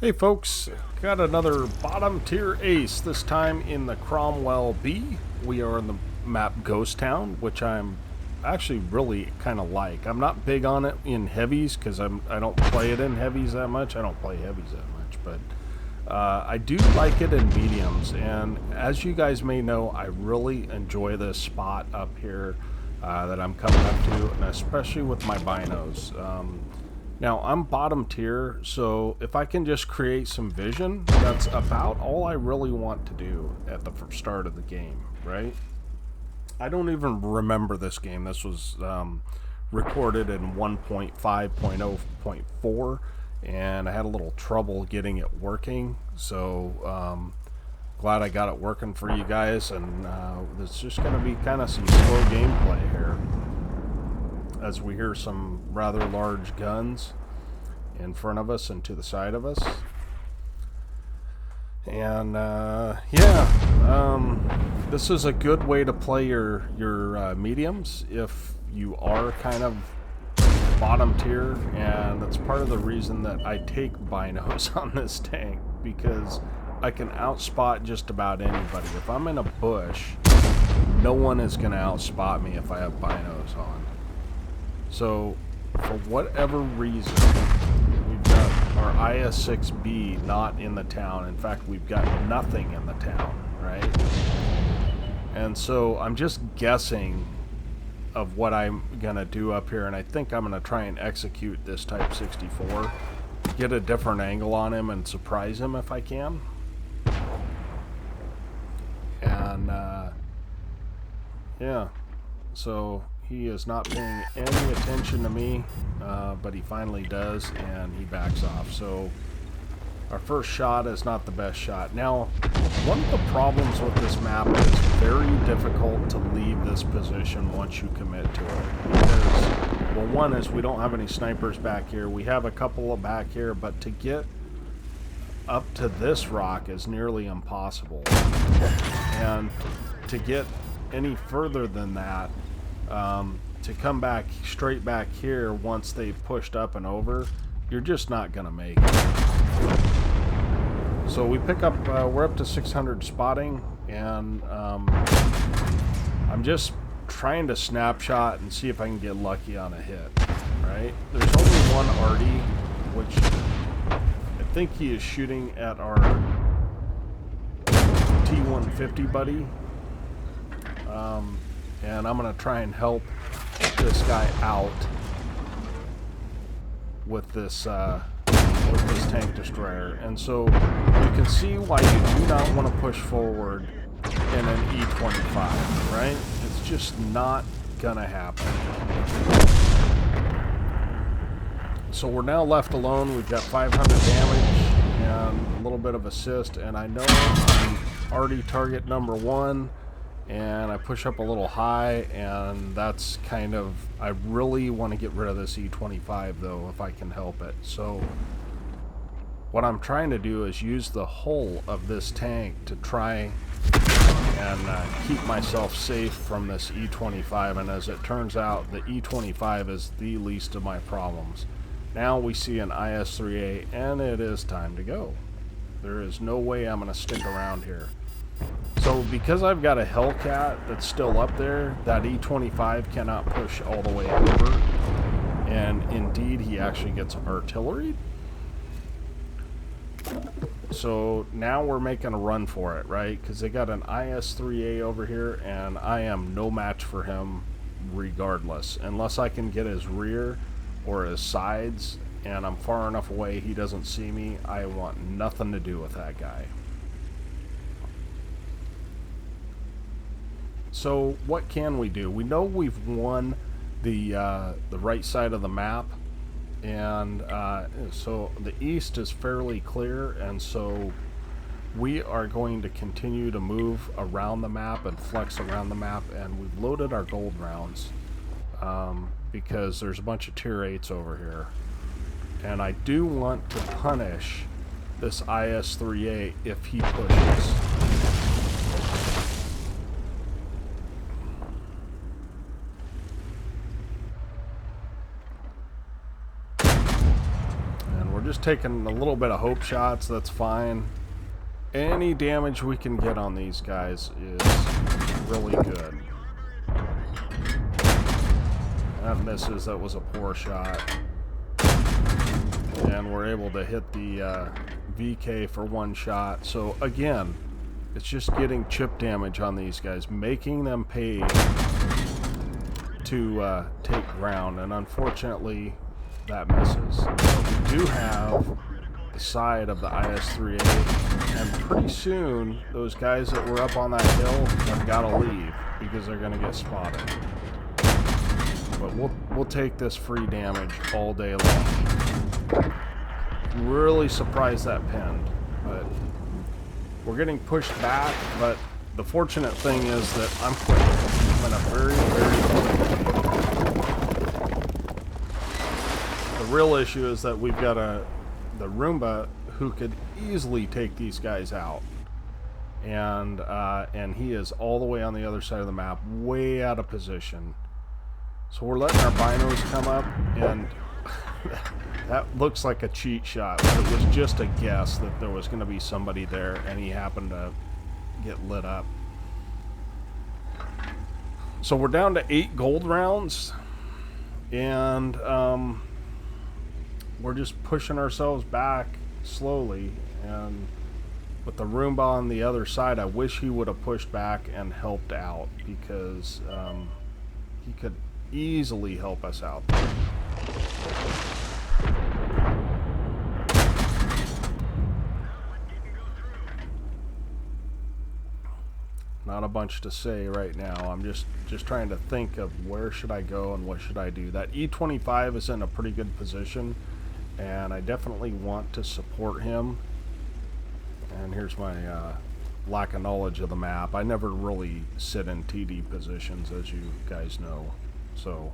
Hey folks, got another bottom tier ace, this time in the Cromwell B. We are in the map Ghost Town, which I'm actually really kind of like. I'm not big on it in heavies because I don't play it in heavies that much. I don't play heavies that much, but I do like it in mediums. And as you guys may know, I really enjoy this spot up here that I'm coming up to, and especially with my binos. Now, I'm bottom tier, so if I can just create some vision, that's about all I really want to do at the start of the game, right? I don't even remember this game. This was recorded in 1.5.0.4, and I had a little trouble getting it working, so glad I got it working for you guys, and it's just going to be kind of some slow gameplay here as we hear some rather large guns in front of us and to the side of us. And this is a good way to play your mediums if you are kind of bottom tier, and that's part of the reason that I take binos on this tank, because I can outspot just about anybody. If I'm in a bush, no one is going to outspot me if I have binos on. So, for whatever reason, we've got our IS-6B not in the town. In fact, we've got nothing in the town, right? And so, I'm just guessing of what I'm going to do up here, and I think I'm going to try and execute this Type 64. Get a different angle on him and surprise him if I can. And, yeah. So, he is not paying any attention to me, but he finally does, and he backs off. So our first shot is not the best shot. Now, one of the problems with this map is it's very difficult to leave this position once you commit to it. Because, well, one is we don't have any snipers back here. We have a couple of back here, but to get up to this rock is nearly impossible. And to get any further than that, to come back straight back here once they've pushed up and over, you're just not gonna make it. So we pick up, we're up to 600 spotting, and I'm just trying to snapshot and see if I can get lucky on a hit, right? There's only one Artie, which I think he is shooting at our T-150 buddy. And I'm going to try and help this guy out with this tank destroyer. And so you can see why you do not want to push forward in an E-25, right? It's just not going to happen. So we're now left alone. We've got 500 damage and a little bit of assist, and I know I'm already target number one. And I push up a little high, and that's kind of, I really want to get rid of this E25 though, if I can help it. So what I'm trying to do is use the hull of this tank to try and keep myself safe from this E25, and as it turns out, the E25 is the least of my problems. Now we see an IS-3A, and it is time to go. There is no way I'm going to stick around here. So because I've got a Hellcat that's still up there, that E25 cannot push all the way over. And indeed, he actually gets artillery. So now we're making a run for it, right? Because they got an IS-3A over here, and I am no match for him regardless. Unless I can get his rear or his sides, and I'm far enough away he doesn't see me, I want nothing to do with that guy. So what can we do? We know we've won the right side of the map, and so the east is fairly clear, and so we are going to continue to move around the map and flex around the map, and we've loaded our gold rounds because there's a bunch of tier 8s over here, and I do want to punish this IS-3A if he pushes. just taking a little bit of hope shots. That's fine. Any damage we can get on these guys is really good. That misses. That was a poor shot. And we're able to hit the VK for one shot. So again, it's just getting chip damage on these guys, making them pay to take ground. And unfortunately, that misses. But we do have the side of the IS-3A, and pretty soon those guys that were up on that hill have got to leave because they're going to get spotted. But we'll take this free damage all day long. Really surprised that pinned, but we're getting pushed back. But the fortunate thing is that I'm quick. I'm in a very, very quick game. The real issue is that we've got the Roomba who could easily take these guys out, and he is all the way on the other side of the map, way out of position. So we're letting our binos come up, and that looks like a cheat shot, but it was just a guess that there was going to be somebody there, and he happened to get lit up. So we're down to 8 gold rounds, and we're just pushing ourselves back slowly. And with the Roomba on the other side, I wish he would have pushed back and helped out, because he could easily help us out. Not a bunch to say right now. I'm just trying to think of where should I go and what should I do. That E25 is in a pretty good position, and I definitely want to support him. And here's my lack of knowledge of the map. I never really sit in TD positions, as you guys know. So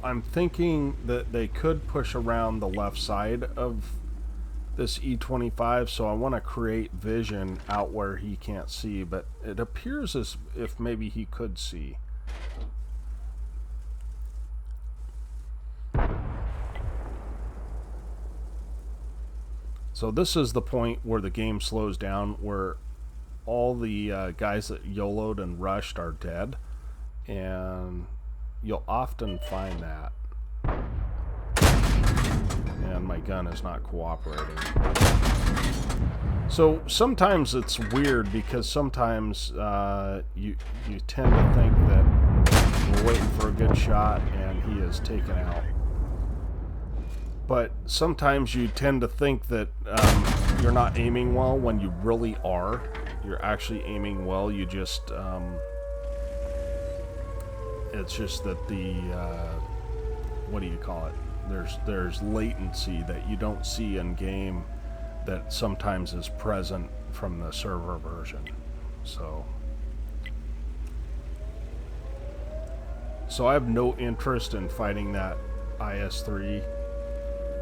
I'm thinking that they could push around the left side of this E25, so I want to create vision out where he can't see, but it appears as if maybe he could see. So this is the point where the game slows down, where all the guys that YOLO'd and rushed are dead, and you'll often find that. And my gun is not cooperating. So sometimes it's weird, because sometimes you tend to think that we're waiting for a good shot and he is taken out. But sometimes you tend to think that you're not aiming well when you really are. You're actually aiming well. You just it's just that the what do you call it? There's latency that you don't see in game that sometimes is present from the server version. So I have no interest in fighting that IS-3.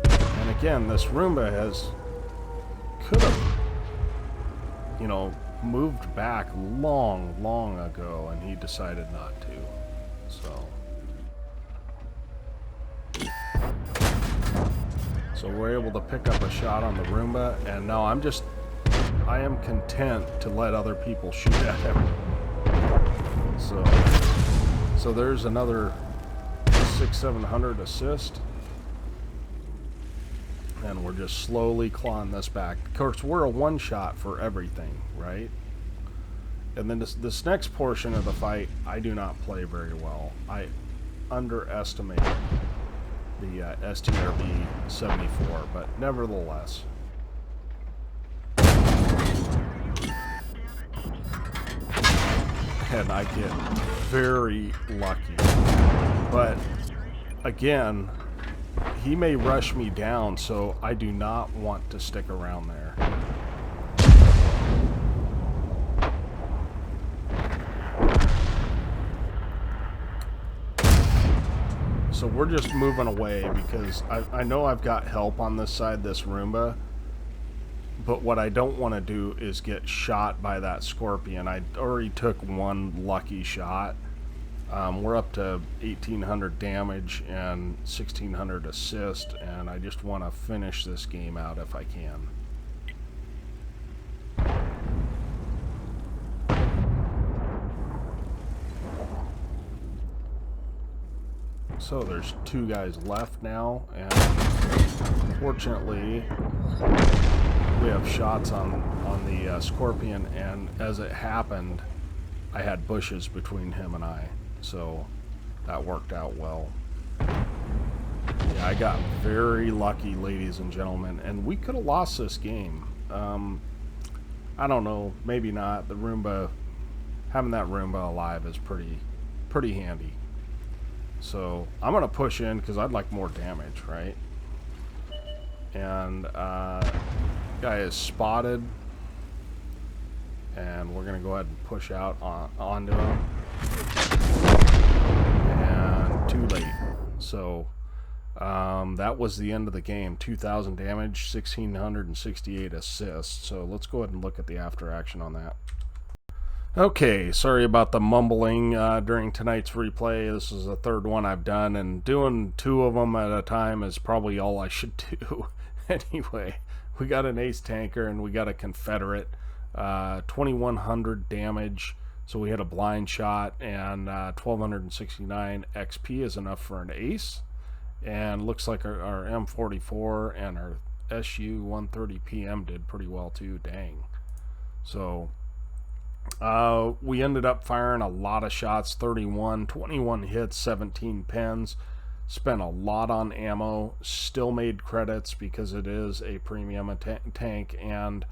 And again, this Roomba could have, you know, moved back long ago, and he decided not to. So we're able to pick up a shot on the Roomba, and now I am content to let other people shoot at him. So there's another 600-700 assist. And we're just slowly clawing this back. Of course, we're a one-shot for everything, right? And then this next portion of the fight, I do not play very well. I underestimate the STRB 74, but nevertheless. And I get very lucky. But again, he may rush me down, so I do not want to stick around there. So we're just moving away, because I know I've got help on this side, this Roomba, but what I don't want to do is get shot by that Scorpion. I already took one lucky shot. We're up to 1,800 damage and 1,600 assist, and I just want to finish this game out if I can. So there's 2 guys left now, and fortunately we have shots on the Scorpion, and as it happened, I had bushes between him and I, so that worked out well. Yeah, I got very lucky, ladies and gentlemen, and we could have lost this game. I don't know, maybe not. The Roomba, having that Roomba alive is pretty handy. So I'm gonna push in because I'd like more damage, right? And guy is spotted, and we're gonna go ahead and push out onto him. And too late. So that was the end of the game. 2,000 damage, 1,668 assists. So let's go ahead and look at the after action on that. Okay, sorry about the mumbling during tonight's replay. This is the 3rd one I've done, and doing 2 of them at a time is probably all I should do. Anyway, we got an Ace Tanker and we got a Confederate. 2,100 damage, so we had a blind shot, and 1,269 XP is enough for an Ace. And looks like our M44 and our SU 130 PM did pretty well too. Dang. So we ended up firing a lot of shots, 21 hits, 17 pens. Spent a lot on ammo, still made credits because it is a premium tank, and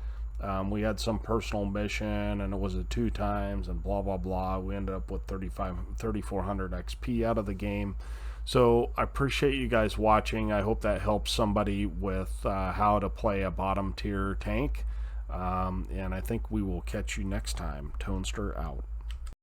we had some personal mission, and it was a 2 times, and blah blah blah. We ended up with 3,400 XP out of the game. So I appreciate you guys watching. I hope that helps somebody with how to play a bottom tier tank. And I think we will catch you next time. Tonester out.